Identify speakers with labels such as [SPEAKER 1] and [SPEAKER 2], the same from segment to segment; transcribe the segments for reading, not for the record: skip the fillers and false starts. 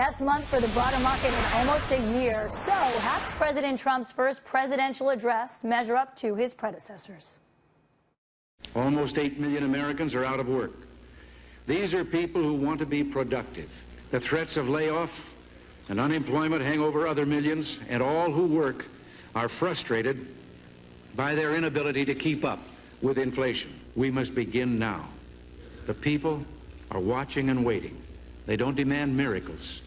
[SPEAKER 1] Best month for the broader market in almost a year. So, how does President Trump's first presidential address measure up to his predecessors?
[SPEAKER 2] Almost 8 million Americans are out of work. These are people who want to be productive. The threats of layoff and unemployment hang over other millions, and all who work are frustrated by their inability to keep up with inflation. We must begin now. The people are watching and waiting. They don't demand miracles.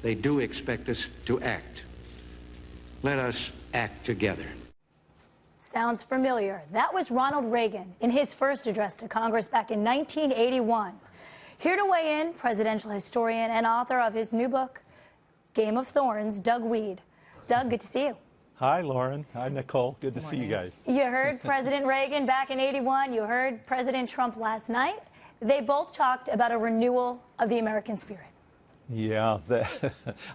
[SPEAKER 2] They do expect us to act. Let us act together.
[SPEAKER 1] Sounds familiar. That was Ronald Reagan in his first address to Congress back in 1981. Here to weigh in, presidential historian and author of his new book, Game of Thorns, Doug Wead. Doug, good to see you.
[SPEAKER 3] Hi, Lauren. Hi, Nicole. Good to see you guys.
[SPEAKER 1] You heard President Reagan back in '81. You heard President Trump last night. They both talked about a renewal of the American spirit.
[SPEAKER 3] Yeah,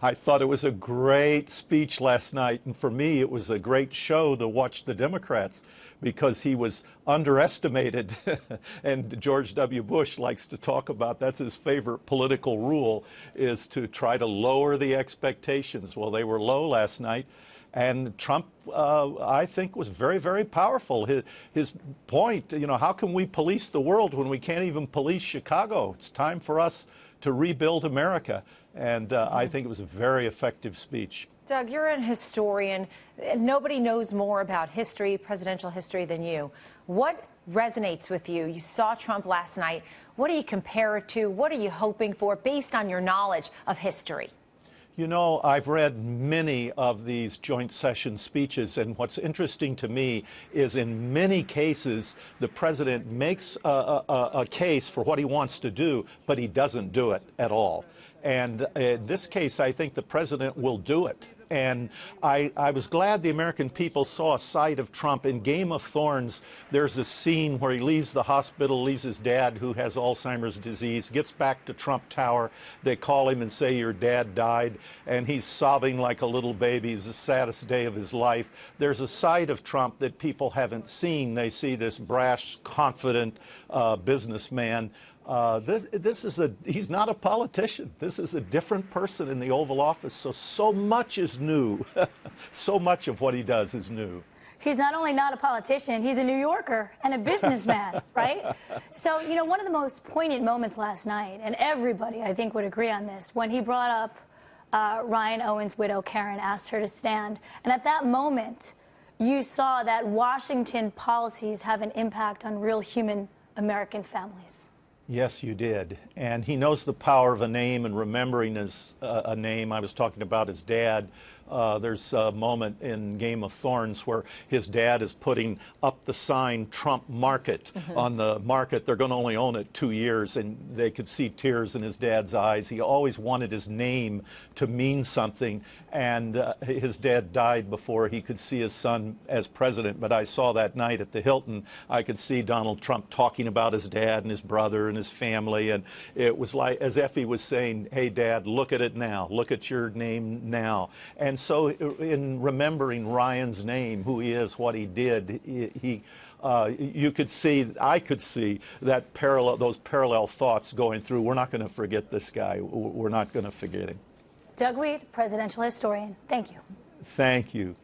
[SPEAKER 3] I thought it was a great speech last night, and for me it was a great show to watch the Democrats because he was underestimated. And George W. Bush likes to talk about, that's his favorite political rule, is to try to lower the expectations. Well, they were low last night. And Trump, I think, was very, very powerful. His point, how can we police the world when we can't even police Chicago? It's time for us to rebuild America. And I think it was a very effective speech.
[SPEAKER 4] Doug, you're an historian. Nobody knows more about history, presidential history, than you. What resonates with you? You saw Trump last night. What do you compare it to? What are you hoping for based on your knowledge of history?
[SPEAKER 3] I've read many of these joint session speeches, and what's interesting to me is in many cases the president makes a case for what he wants to do, but he doesn't do it at all. And in this case, I think the president will do it. And I was glad the American people saw a side of Trump. In Game of Thorns, there's a scene where he leaves the hospital, leaves his dad who has Alzheimer's disease, gets back to Trump Tower. They call him and say, your dad died, and he's sobbing like a little baby. It's the saddest day of his life. There's a side of Trump that people haven't seen. They see this brash, confident businessman. He's not a politician. This is a different person in the Oval Office. So much is new. So much of what he does is new.
[SPEAKER 1] He's not only not a politician, he's a New Yorker and a businessman, right? So, one of the most poignant moments last night, and everybody, I think, would agree on this, when he brought up Ryan Owen's widow, Karen, asked her to stand. And at that moment, you saw that Washington policies have an impact on real human American families.
[SPEAKER 3] Yes, you did. And he knows the power of a name and remembering a name. I was talking about his dad. There's a moment in Game of Thorns where his dad is putting up the sign Trump Market on the market. They're going to only own it 2 years, and they could see tears in his dad's eyes. He always wanted his name to mean something, and his dad died before he could see his son as president. But I saw that night at the Hilton, I could see Donald Trump talking about his dad and his brother and his family, and it was like as if he was saying, hey, Dad, look at it now. Look at your name now. And so in remembering Ryan's name, who he is, what he did, you could see, I could see that those parallel thoughts going through. We're not going to forget this guy. We're not going to forget him.
[SPEAKER 1] Doug Wead, presidential historian. Thank you.
[SPEAKER 3] Thank you.